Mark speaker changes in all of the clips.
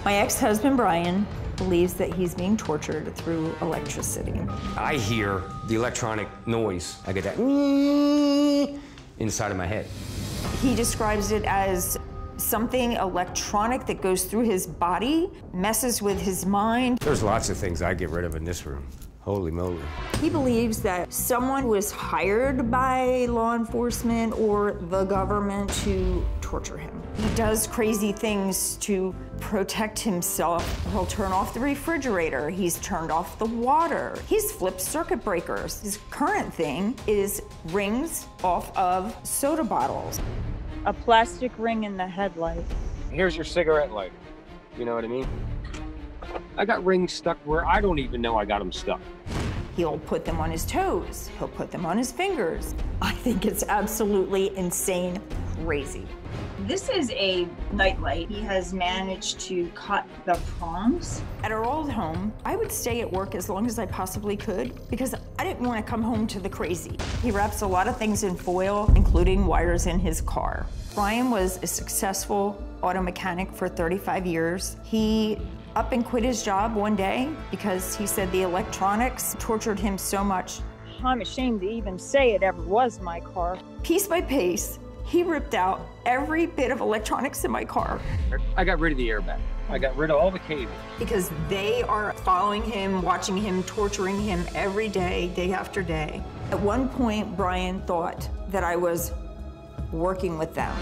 Speaker 1: My ex-husband, Bryan, believes that he's being tortured through electricity.
Speaker 2: I hear the electronic noise. I get that inside of my head.
Speaker 1: He describes it as something electronic that goes through his body, messes with his mind.
Speaker 2: There's lots of things I get rid of in this room. Holy moly.
Speaker 1: He believes that someone was hired by law enforcement or the government to torture him. He does crazy things to protect himself. He'll turn off the refrigerator. He's turned off the water. He's flipped circuit breakers. His current thing is rings off of soda bottles.
Speaker 3: A plastic ring in the headlight.
Speaker 2: Here's your cigarette lighter. You know what I mean? I got rings stuck where I don't even know I got them stuck.
Speaker 1: He'll put them on his toes. He'll put them on his fingers. I think it's absolutely insane, crazy.
Speaker 3: This is a nightlight. He has managed to cut the prongs.
Speaker 1: At our old home, I would stay at work as long as I possibly could because I didn't want to come home to the crazy. He wraps a lot of things in foil, including wires in his car. Bryan was a successful auto mechanic for 35 years. He up and quit his job one day because he said the electronics tortured him so much.
Speaker 3: I'm ashamed to even say it ever was my car.
Speaker 1: Piece by piece, he ripped out every bit of electronics in my car.
Speaker 2: I got rid of the airbag. I got rid of all the cables.
Speaker 1: Because they are following him, watching him, torturing him every day, day after day. At one point, Bryan thought that I was working with them.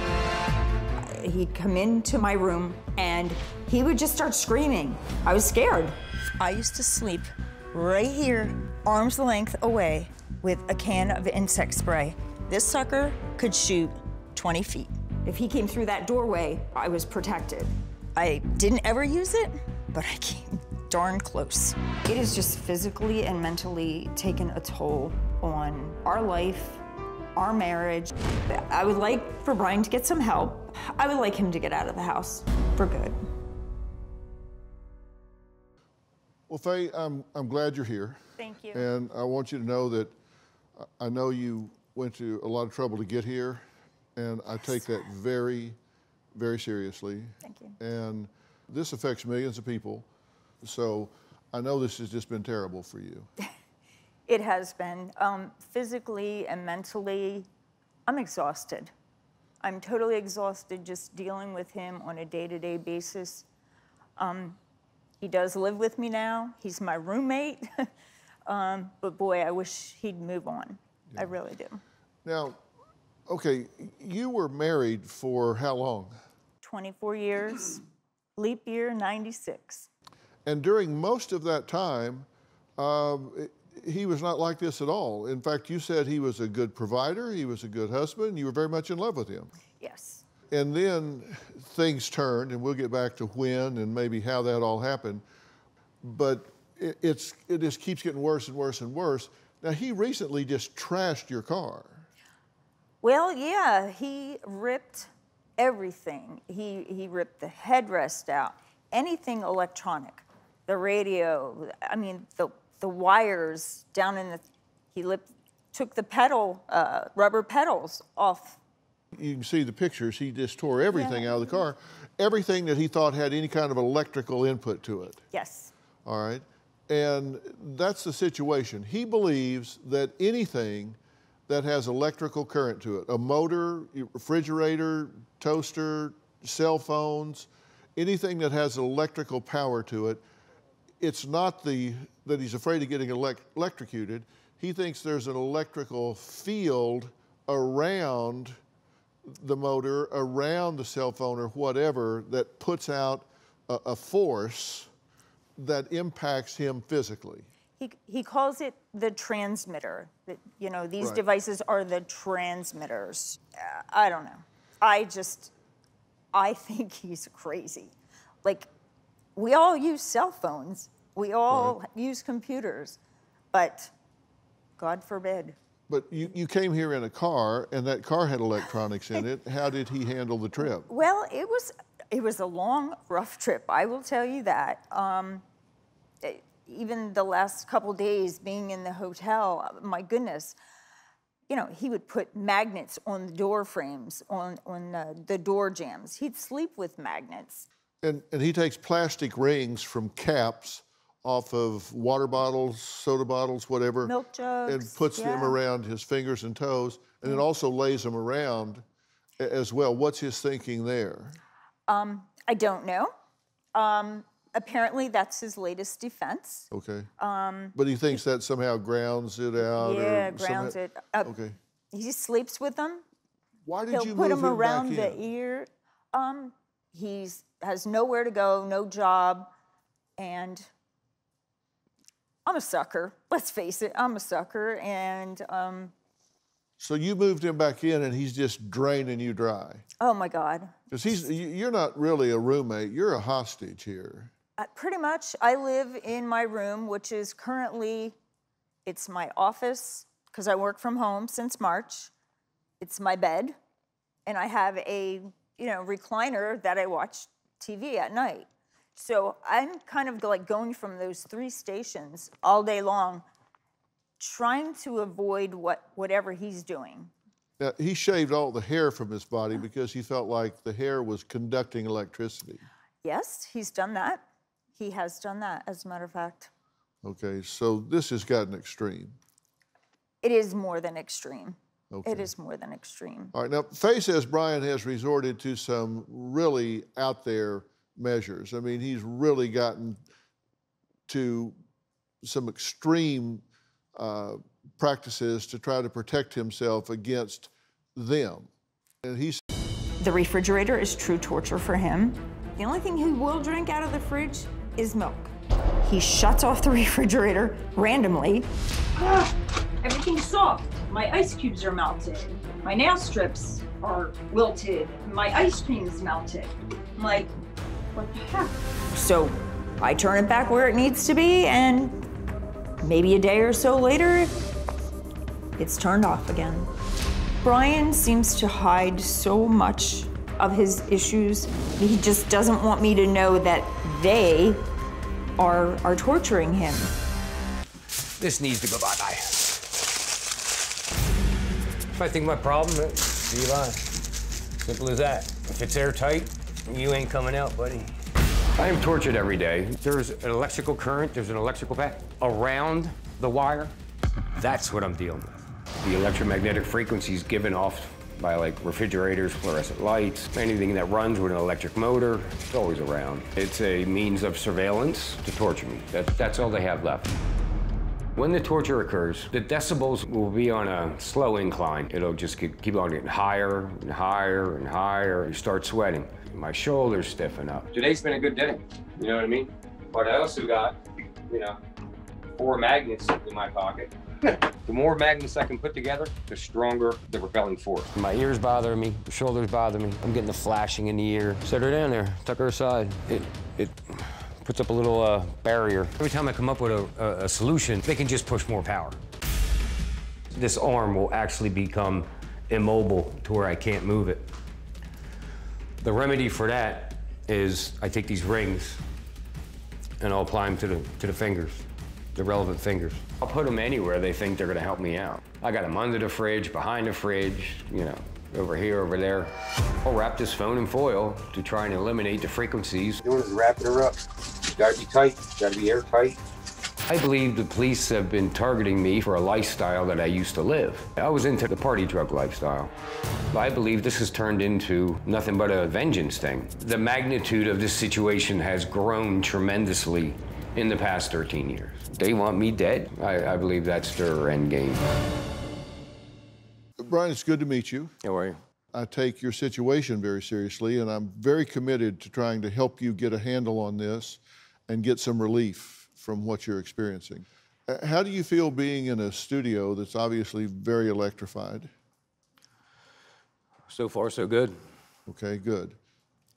Speaker 1: He'd come into my room and he would just start screaming. I was scared. I used to sleep right here, arm's length away, with a can of insect spray. This sucker could shoot 20 feet. If he came through that doorway, I was protected. I didn't ever use it, but I came darn close. It has just physically and mentally taken a toll on our life, our marriage. I would like for Bryan to get some help. I would like him to get out of the house for good.
Speaker 4: Well, Faye, I'm glad you're here.
Speaker 1: Thank you.
Speaker 4: And I want you to know that I know you went to a lot of trouble to get here, and I take that very, very seriously.
Speaker 1: Thank you.
Speaker 4: And this affects millions of people, so I know this has just been terrible for you.
Speaker 1: It has been. Physically and mentally, I'm exhausted. I'm totally exhausted just dealing with him on a day-to-day basis. He does live with me now. He's my roommate. But boy, I wish he'd move on. Yeah. I really do.
Speaker 4: Now, okay, you were married for how long?
Speaker 1: 24 years, leap year 96.
Speaker 4: And during most of that time, he was not like this at all. In fact, you said he was a good provider, he was a good husband, you were very much in love with him.
Speaker 1: Yes.
Speaker 4: And then things turned, and we'll get back to when and maybe how that all happened. But it just keeps getting worse and worse and worse. Now, he recently just trashed your car.
Speaker 1: Well, yeah, he ripped everything. He ripped the headrest out, anything electronic, the radio, I mean, the wires down in the, took the pedal, rubber pedals off.
Speaker 4: You can see the pictures. He just tore everything out of the car, everything that he thought had any kind of electrical input to it.
Speaker 1: Yes.
Speaker 4: All right. And that's the situation. He believes that anything that has electrical current to it, a motor, refrigerator, toaster, cell phones, anything that has electrical power to it, it's not that he's afraid of getting electrocuted. He thinks there's an electrical field around the motor, around the cell phone or whatever, that puts out a force that impacts him physically.
Speaker 1: He calls it the transmitter. That, you know, these devices are the transmitters. I don't know. I think he's crazy. Like, we all use cell phones. We all use computers. But God forbid.
Speaker 4: But you came here in a car, and that car had electronics in it. How did he handle the trip?
Speaker 1: Well, it was a long, rough trip, I will tell you that. Even the last couple days being in the hotel, my goodness, you know, he would put magnets on the door frames, on the door jambs. He'd sleep with magnets.
Speaker 4: And he takes plastic rings from caps off of water bottles, soda bottles, whatever.
Speaker 1: Milk jugs.
Speaker 4: And puts them around his fingers and toes, and then also lays them around as well. What's his thinking there?
Speaker 1: I don't know. Apparently, that's his latest defense.
Speaker 4: Okay. But he thinks that somehow grounds it out?
Speaker 1: Yeah,
Speaker 4: or
Speaker 1: grounds it.
Speaker 4: Okay.
Speaker 1: He sleeps with them.
Speaker 4: Why did
Speaker 1: He'll
Speaker 4: you
Speaker 1: put
Speaker 4: move
Speaker 1: him around
Speaker 4: back
Speaker 1: the
Speaker 4: in?
Speaker 1: ear. He has nowhere to go, no job, and I'm a sucker. Let's face it, I'm a sucker, and
Speaker 4: So you moved him back in, and he's just draining you dry.
Speaker 1: oh my God.
Speaker 4: Because you're not really a roommate, you're a hostage here.
Speaker 1: Pretty much, I live in my room, which is currently, it's my office, because I work from home since March. It's my bed, and I have a, recliner that I watch TV at night. So I'm kind of like going from those 3 stations all day long, trying to avoid whatever he's doing.
Speaker 4: Now, he shaved all the hair from his body because he felt like the hair was conducting electricity.
Speaker 1: Yes, he's done that. He has done that, as a matter of fact.
Speaker 4: Okay, so this has gotten extreme.
Speaker 1: It is more than extreme.
Speaker 4: Okay.
Speaker 1: It is more than extreme.
Speaker 4: All right, now Faye says Bryan has resorted to some really out there measures. I mean, he's really gotten to some extreme practices to try to protect himself against them. And he's
Speaker 1: The refrigerator is true torture for him. The only thing he will drink out of the fridge is milk. He shuts off the refrigerator randomly.
Speaker 3: Everything's soft. My ice cubes are melted. My nail strips are wilted. My ice cream is melted. I'm like, what the heck?
Speaker 1: So I turn it back where it needs to be, and maybe a day or so later, it's turned off again. Bryan seems to hide so much of his issues. He just doesn't want me to know that they are torturing him.
Speaker 2: This needs to go bye-bye. If I think my problem, see you bye. Simple as that. If it's airtight, you ain't coming out, buddy. I am tortured every day. There's an electrical current, there's an electrical path around the wire. That's what I'm dealing with. The electromagnetic frequencies given off by like refrigerators, fluorescent lights, anything that runs with an electric motor, it's always around. It's a means of surveillance to torture me. That's all they have left. When the torture occurs, the decibels will be on a slow incline. It'll just keep on getting higher and higher and higher. You start sweating. My shoulders stiffen up. Today's been a good day, you know what I mean? But I also got, 4 magnets in my pocket. The more magnets I can put together, the stronger the repelling force. My ears bother me, the shoulders bother me. I'm getting the flashing in the ear. Set her down there, tuck her aside. It puts up a little barrier. Every time I come up with a solution, they can just push more power. This arm will actually become immobile to where I can't move it. The remedy for that is I take these rings and I'll apply them to the fingers, the relevant fingers. I'll put them anywhere they think they're gonna help me out. I got them under the fridge, behind the fridge, over here, over there. I'll wrap this phone in foil to try and eliminate the frequencies. Doing is wrapping her up. It's gotta be tight, it's gotta be airtight. I believe the police have been targeting me for a lifestyle that I used to live. I was into the party drug lifestyle. I believe this has turned into nothing but a vengeance thing. The magnitude of this situation has grown tremendously in the past 13 years. They want me dead. I believe that's their end game.
Speaker 4: Bryan, it's good to meet you.
Speaker 2: How are you?
Speaker 4: I take your situation very seriously, and I'm very committed to trying to help you get a handle on this and get some relief from what you're experiencing. How do you feel being in a studio that's obviously very electrified?
Speaker 2: So far, so good.
Speaker 4: Okay, good.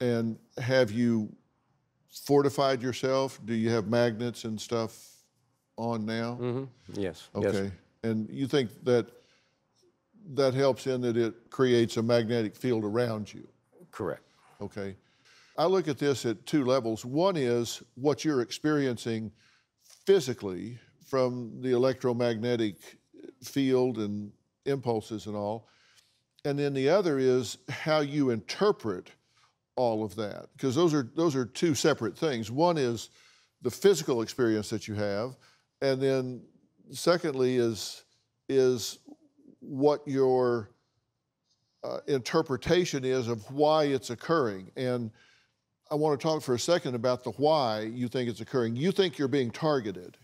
Speaker 4: And have you fortified yourself? Do you have magnets and stuff on now?
Speaker 2: Mm-hmm. Yes.
Speaker 4: Okay.
Speaker 2: Yes.
Speaker 4: And you think that helps in that it creates a magnetic field around you?
Speaker 2: Correct.
Speaker 4: Okay. I look at this at 2 levels. One is what you're experiencing physically from the electromagnetic field and impulses and all. And then the other is how you interpret all of that? Because those are two separate things. One is the physical experience that you have, and then secondly is what your interpretation is of why it's occurring. And I want to talk for a second about the why you think it's occurring. You think you're being targeted.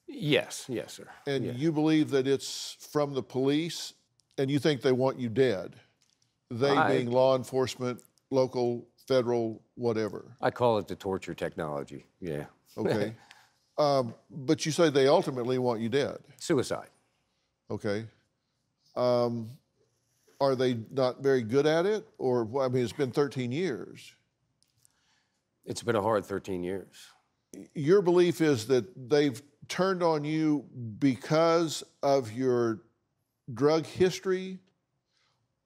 Speaker 2: Yes, sir.
Speaker 4: And
Speaker 2: yeah.
Speaker 4: you believe that it's from the police, and you think they want you dead. They being law enforcement, local, federal, whatever.
Speaker 2: I call it the torture technology, yeah.
Speaker 4: Okay. But you say they ultimately want you dead.
Speaker 2: Suicide.
Speaker 4: Okay. Are they not very good at it? Or, I mean, it's been 13 years.
Speaker 2: It's been a hard 13 years.
Speaker 4: Your belief is that they've turned on you because of your drug history,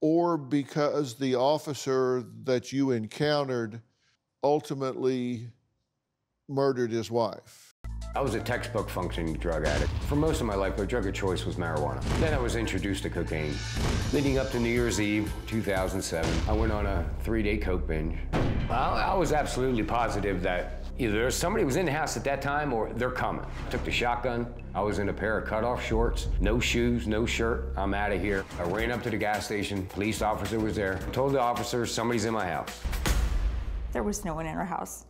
Speaker 4: or because the officer that you encountered ultimately murdered his wife?
Speaker 2: I was a textbook functioning drug addict. For most of my life, my drug of choice was marijuana. Then I was introduced to cocaine. Leading up to New Year's Eve, 2007, I went on a 3-day coke binge. I was absolutely positive that either somebody was in the house at that time or they're coming. Took the shotgun. I was in a pair of cutoff shorts, no shoes, no shirt. I'm out of here. I ran up to the gas station. Police officer was there. Told the officer somebody's in my house.
Speaker 1: There was no one in our house.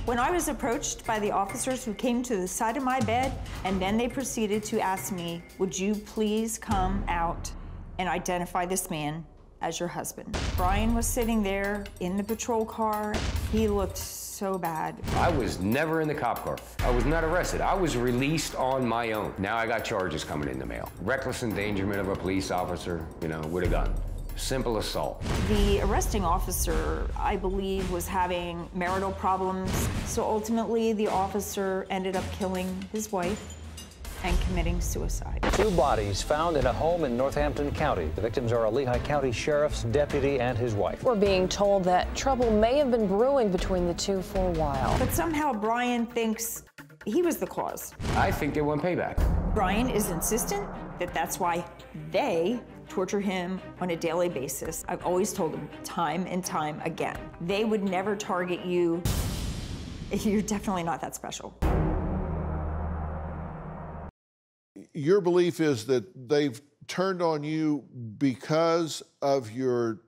Speaker 1: When I was approached by the officers who came to the side of my bed, and then they proceeded to ask me, would you please come out and identify this man as your husband? Bryan was sitting there in the patrol car. He looked so bad.
Speaker 2: I was never in the cop car. I was not arrested. I was released on my own. Now I got charges coming in the mail. Reckless endangerment of a police officer, with a gun. Simple assault.
Speaker 1: The arresting officer, I believe, was having marital problems. So ultimately, the officer ended up killing his wife and committing suicide.
Speaker 5: 2 bodies found in a home in Northampton County. The victims are a Lehigh County sheriff's deputy and his wife.
Speaker 6: We're being told that trouble may have been brewing between the two for a while.
Speaker 1: But somehow Bryan thinks he was the cause.
Speaker 2: I think they want payback.
Speaker 1: Bryan is insistent that that's why they torture him on a daily basis. I've always told him time and time again, they would never target you. You're definitely not that special.
Speaker 4: Your belief is that they've turned on you because of your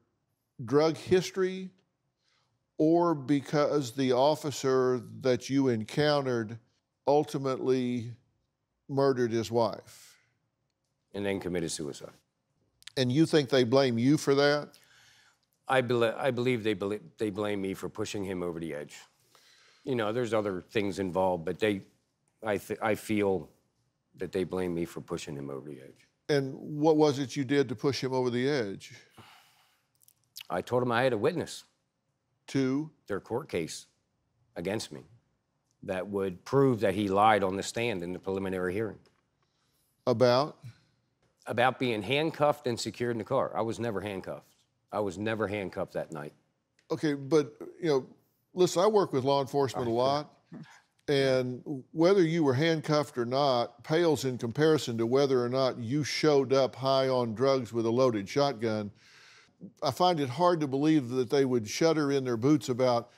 Speaker 4: drug history, or because the officer that you encountered ultimately murdered his wife?
Speaker 2: And then committed suicide.
Speaker 4: And you think they blame you for that?
Speaker 2: I believe they blame me for pushing him over the edge. There's other things involved, but I feel that they blame me for pushing him over the edge.
Speaker 4: And what was it you did to push him over the edge?
Speaker 2: I told him I had a witness
Speaker 4: To?
Speaker 2: their court case against me that would prove that he lied on the stand in the preliminary hearing.
Speaker 4: About?
Speaker 2: About being handcuffed and secured in the car. I was never handcuffed. I was never handcuffed that night.
Speaker 4: Okay, but, listen, I work with law enforcement a lot, and whether you were handcuffed or not pales in comparison to whether or not you showed up high on drugs with a loaded shotgun. I find it hard to believe that they would shudder in their boots about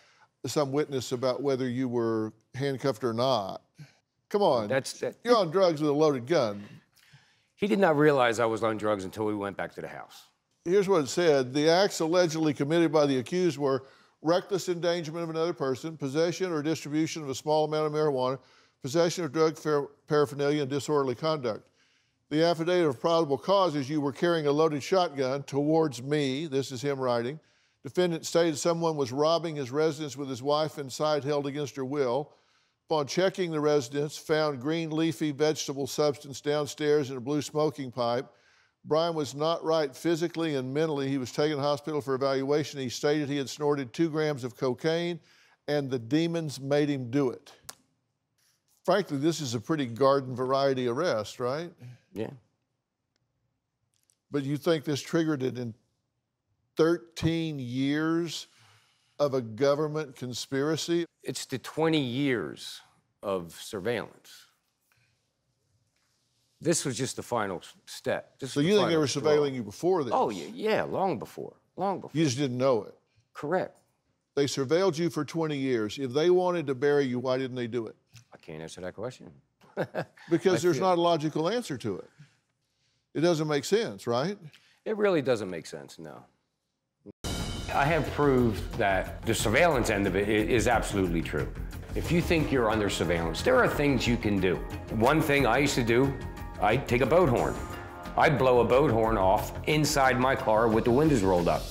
Speaker 4: some witness about whether you were handcuffed or not. Come on, you're on drugs with a loaded gun.
Speaker 2: He did not realize I was on drugs until we went back to the house.
Speaker 4: Here's what it said. The acts allegedly committed by the accused were reckless endangerment of another person, possession or distribution of a small amount of marijuana, possession of drug paraphernalia, and disorderly conduct. The affidavit of probable cause is you were carrying a loaded shotgun towards me. This is him writing. Defendant stated someone was robbing his residence with his wife inside, held against her will. Upon checking the residence, found green leafy vegetable substance downstairs in a blue smoking pipe. Bryan was not right physically and mentally. He was taken to the hospital for evaluation. He stated he had snorted 2 grams of cocaine, and the demons made him do it. Frankly, this is a pretty garden variety arrest, right?
Speaker 2: Yeah.
Speaker 4: But you think this triggered it in 13 years of a government conspiracy?
Speaker 2: It's the 20 years of surveillance. This was just the final step.
Speaker 4: So you think they were surveilling you before this?
Speaker 2: Oh, yeah, long before, long before.
Speaker 4: You just didn't know it?
Speaker 2: Correct.
Speaker 4: They surveilled you for 20 years. If they wanted to bury you, why didn't they do it?
Speaker 2: I can't answer that question.
Speaker 4: Because there's not a logical answer to it. It doesn't make sense, right?
Speaker 2: It really doesn't make sense, no. I have proved that the surveillance end of it is absolutely true. If you think you're under surveillance, there are things you can do. One thing I used to do, I'd take a boat horn. I'd blow a boat horn off inside my car with the windows rolled up.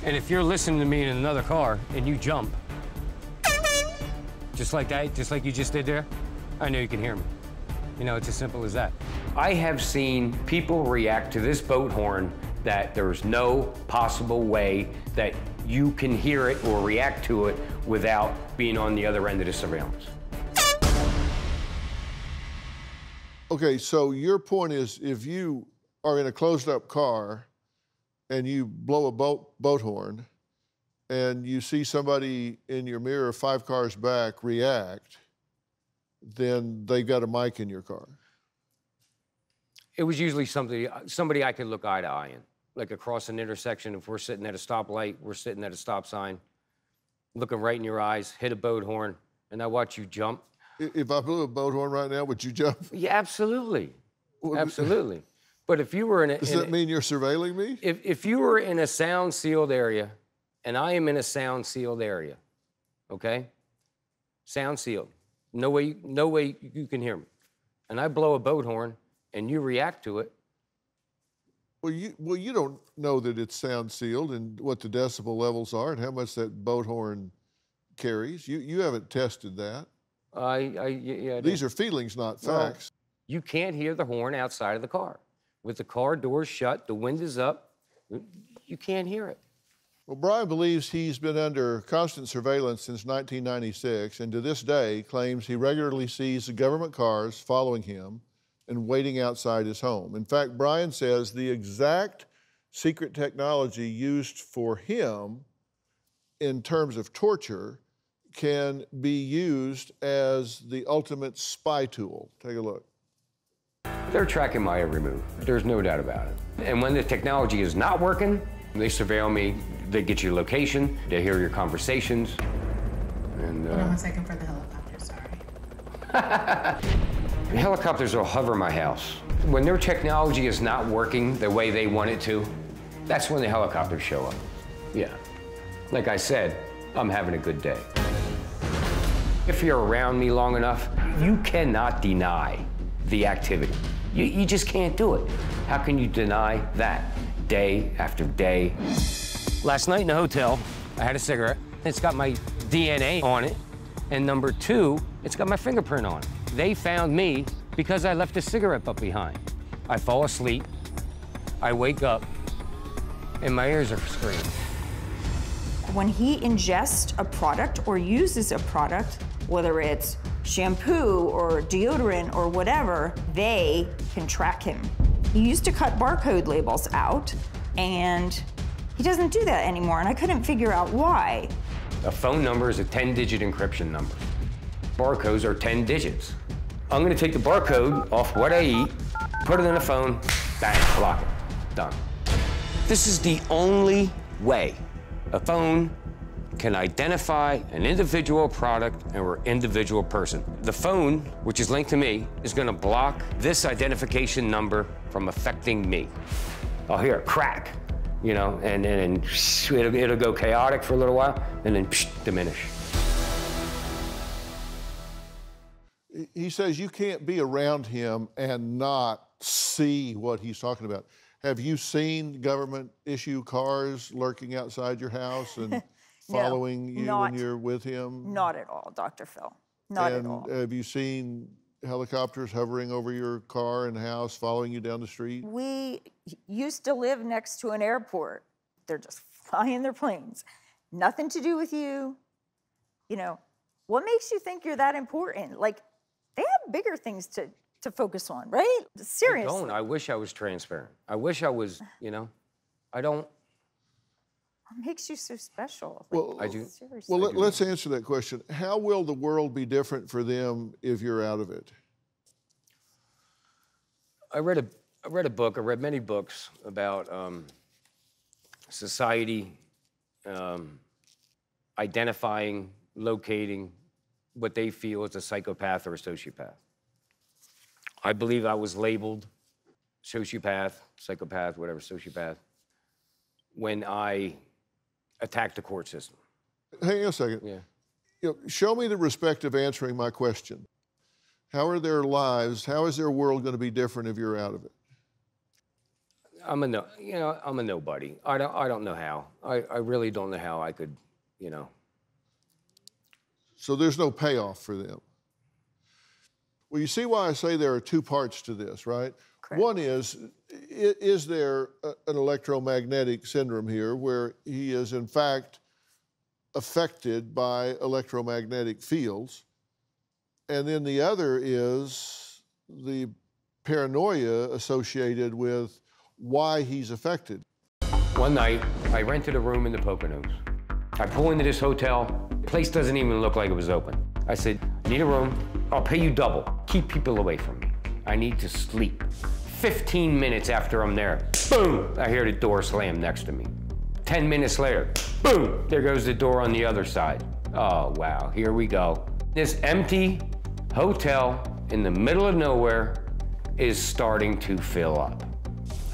Speaker 2: And if you're listening to me in another car and you jump, just like that, just like you just did there, I know you can hear me. You know, it's as simple as that. I have seen people react to this boat horn that there's no possible way that you can hear it or react to it without being on the other end of the surveillance.
Speaker 4: Okay, so your point is if you are in a closed-up car and you blow a boat horn and you see somebody in your mirror 5 cars back react, then they got a mic in your car.
Speaker 2: It was usually somebody I could look eye to eye in. Like across an intersection, if we're sitting at a stoplight, we're sitting at a stop sign, looking right in your eyes, hit a boat horn, and I watch you jump.
Speaker 4: If I blew a boat horn right now, would you jump?
Speaker 2: Yeah, absolutely. Absolutely. But if you were in a...
Speaker 4: Does that mean you're surveilling me?
Speaker 2: If you were in a sound-sealed area, and I am in a sound-sealed area, okay? Sound-sealed. No way you can hear me. And I blow a boat horn, and you react to it.
Speaker 4: Well, you don't know that it's sound sealed and what the decibel levels are and how much that boat horn carries. You haven't tested that.
Speaker 2: Yeah.
Speaker 4: These are feelings, not facts.
Speaker 2: Well, you can't hear the horn outside of the car. With the car doors shut, the windows up, you can't hear it.
Speaker 4: Well, Bryan believes he's been under constant surveillance since 1996 and to this day claims he regularly sees the government cars following him and waiting outside his home. In fact, Bryan says the exact secret technology used for him in terms of torture can be used as the ultimate spy tool. Take a look.
Speaker 2: They're tracking my every move. There's no doubt about it. And when the technology is not working, they surveil me. They get your location. They hear your conversations. And,
Speaker 7: Hold on 1 second for the helicopter, sorry.
Speaker 2: Helicopters will hover my house. When their technology is not working the way they want it to, that's when the helicopters show up. Yeah. Like I said, I'm having a good day. If you're around me long enough, you cannot deny the activity. You just can't do it. How can you deny that day after day? Last night in the hotel, I had a cigarette. It's got my DNA on it. And number 2, it's got my fingerprint on it. They found me because I left a cigarette butt behind. I fall asleep, I wake up, and my ears are screaming.
Speaker 1: When he ingests a product or uses a product, whether it's shampoo or deodorant or whatever, they can track him. He used to cut barcode labels out, and he doesn't do that anymore, and I couldn't figure out why.
Speaker 2: A phone number is a 10-digit encryption number. Barcodes are 10 digits. I'm gonna take the barcode off what I eat, put it in a phone, bang, block it, done. This is the only way a phone can identify an individual product or individual person. The phone, which is linked to me, is gonna block this identification number from affecting me. I'll hear a crack, you know, and it'll go chaotic for a little while, and then diminish.
Speaker 4: He says you can't be around him and not see what he's talking about. Have you seen government-issue cars lurking outside your house and following you when you're with him?
Speaker 1: Not at all, Dr. Phil. Not at all.
Speaker 4: And have you seen helicopters hovering over your car and house, following you down the street?
Speaker 1: We used to live next to an airport. They're just flying their planes. Nothing to do with you. You know, what makes you think you're that important? Like, they have bigger things to focus on, right? Seriously.
Speaker 2: I don't. I wish I was transparent. I wish I was, you know, I don't.
Speaker 1: What makes you so special?
Speaker 4: Well,
Speaker 2: I do.
Speaker 1: Seriously.
Speaker 4: Well, let's answer that question. How will the world be different for them if you're out of it?
Speaker 2: I read a book. I read many books about society identifying, locating what they feel is a psychopath or a sociopath. I believe I was labeled sociopath, psychopath, whatever, sociopath, when I attacked the court system.
Speaker 4: Hang on a second.
Speaker 2: Yeah.
Speaker 4: You know, show me the respect of answering my question. How are their lives, how is their world going to be different if you're out of it?
Speaker 2: I'm a nobody. I don't know how. I really don't know how I could, you know.
Speaker 4: So there's no payoff for them. Well, you see why I say there are two parts to this, right?
Speaker 1: Correct.
Speaker 4: One is there an electromagnetic syndrome here where he is in fact affected by electromagnetic fields? And then the other is the paranoia associated with why he's affected.
Speaker 2: One night, I rented a room in the Poconos. I pull into this hotel. The place doesn't even look like it was open. I said, need a room. I'll pay you double. Keep people away from me. I need to sleep. 15 minutes after I'm there, boom, I hear the door slam next to me. 10 minutes later, boom, there goes the door on the other side. Oh, wow, here we go. This empty hotel in the middle of nowhere is starting to fill up.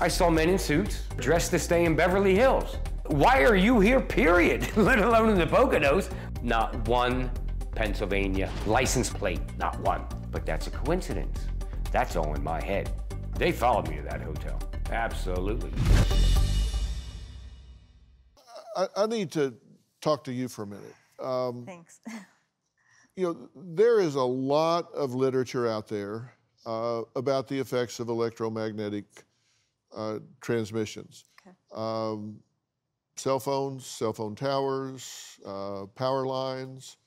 Speaker 2: I saw men in suits dressed to stay in Beverly Hills. Why are you here, period? Let alone in the Poconos. Not one Pennsylvania license plate, not one. But that's a coincidence. That's all in my head. They followed me to that hotel, absolutely.
Speaker 4: I need to talk to you for a minute.
Speaker 1: Thanks.
Speaker 4: You know, there is a lot of literature out there about the effects of electromagnetic transmissions.
Speaker 1: Okay.
Speaker 4: Cell phones, cell phone towers, power lines.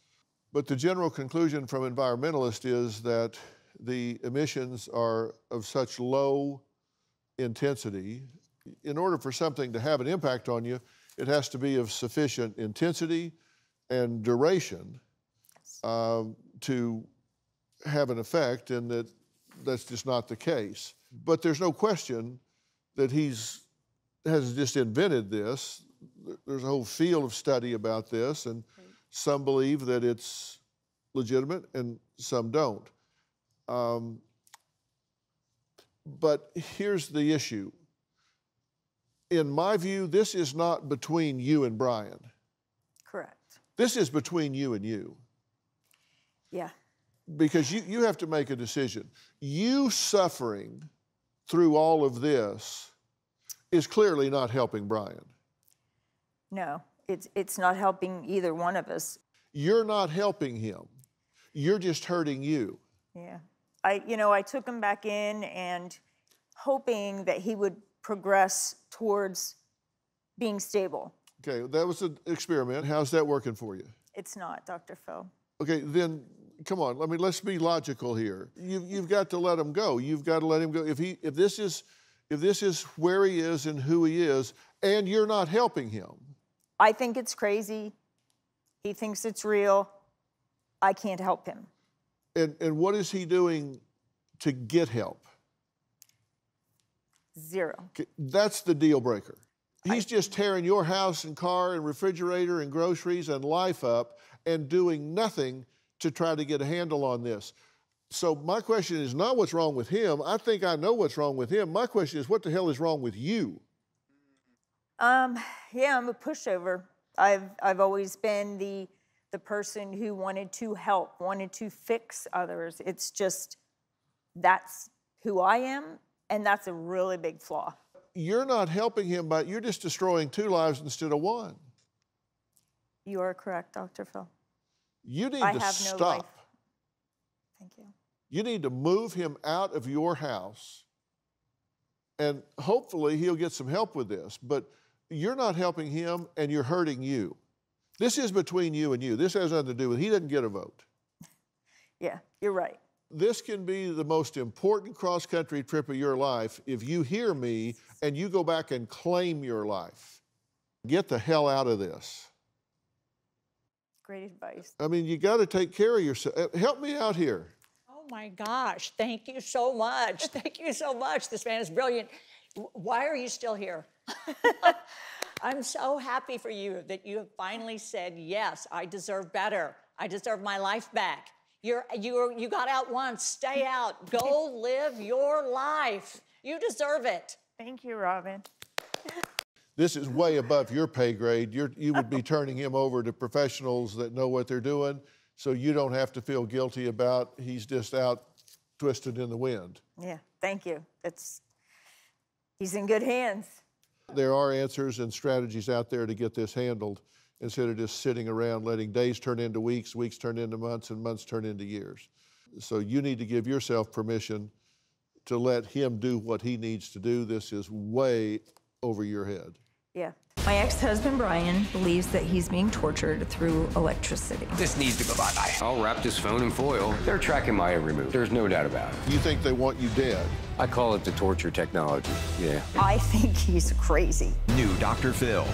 Speaker 4: But the general conclusion from environmentalists is that the emissions are of such low intensity. In order for something to have an impact on you, it has to be of sufficient intensity and duration to have an effect, and that's just not the case. But there's no question that has just invented this. There's a whole field of study about this, and some believe that it's legitimate and some don't. But here's the issue. In my view, this is not between you and Bryan.
Speaker 1: Correct.
Speaker 4: This is between you and you.
Speaker 1: Yeah.
Speaker 4: Because you have to make a decision. You suffering through all of this is clearly not helping Bryan.
Speaker 1: No, it's not helping either one of us.
Speaker 4: You're not helping him. You're just hurting you.
Speaker 1: Yeah. I took him back in and hoping that he would progress towards being stable.
Speaker 4: Okay, that was an experiment. How's that working for you?
Speaker 1: It's not, Dr. Phil.
Speaker 4: Okay, then come on. Let's be logical here. You've got to let him go. You've got to let him go. If this is where he is and who he is, and you're not helping him.
Speaker 1: I think it's crazy. He thinks it's real. I can't help him.
Speaker 4: And what is he doing to get help?
Speaker 1: Zero.
Speaker 4: Okay, that's the deal breaker. He's just tearing your house and car and refrigerator and groceries and life up and doing nothing to try to get a handle on this. So my question is not what's wrong with him. I think I know what's wrong with him. My question is what the hell is wrong with you?
Speaker 1: Yeah, I'm a pushover. I've always been the person who wanted to help, wanted to fix others. It's just, that's who I am, and that's a really big flaw.
Speaker 4: You're not helping him, but you're just destroying 2 lives instead of 1.
Speaker 1: You are correct, Dr. Phil.
Speaker 4: You need to
Speaker 1: I have
Speaker 4: stop.
Speaker 1: no life. Thank you.
Speaker 4: You need to move him out of your house, and hopefully he'll get some help with this, but you're not helping him and you're hurting you. This is between you and you. This has nothing to do with, he doesn't get a vote.
Speaker 1: Yeah, you're right.
Speaker 4: This can be the most important cross-country trip of your life if you hear me and you go back and claim your life. Get the hell out of this.
Speaker 1: Great advice.
Speaker 4: I mean, you got to take care of yourself. Help me out here.
Speaker 8: Oh my gosh, thank you so much. Thank you so much. This man is brilliant. Why are you still here? I'm so happy for you that you have finally said, yes, I deserve better. I deserve my life back. You got out once, stay out, go live your life. You deserve it.
Speaker 1: Thank you, Robin.
Speaker 4: This is way above your pay grade. You would be turning him over to professionals that know what they're doing, so you don't have to feel guilty about he's just out twisted in the wind.
Speaker 1: Yeah, thank you. He's in good hands.
Speaker 4: There are answers and strategies out there to get this handled instead of just sitting around letting days turn into weeks, weeks turn into months, and months turn into years. So you need to give yourself permission to let him do what he needs to do. This is way over your head.
Speaker 1: Yeah. My ex-husband, Bryan, believes that he's being tortured through electricity.
Speaker 2: This needs to go bye-bye. I'll wrap this phone in foil. They're tracking my every move. There's no doubt about it.
Speaker 4: You think they want you dead?
Speaker 2: I call it the torture technology, yeah.
Speaker 1: I think he's crazy.
Speaker 9: New Dr. Phil,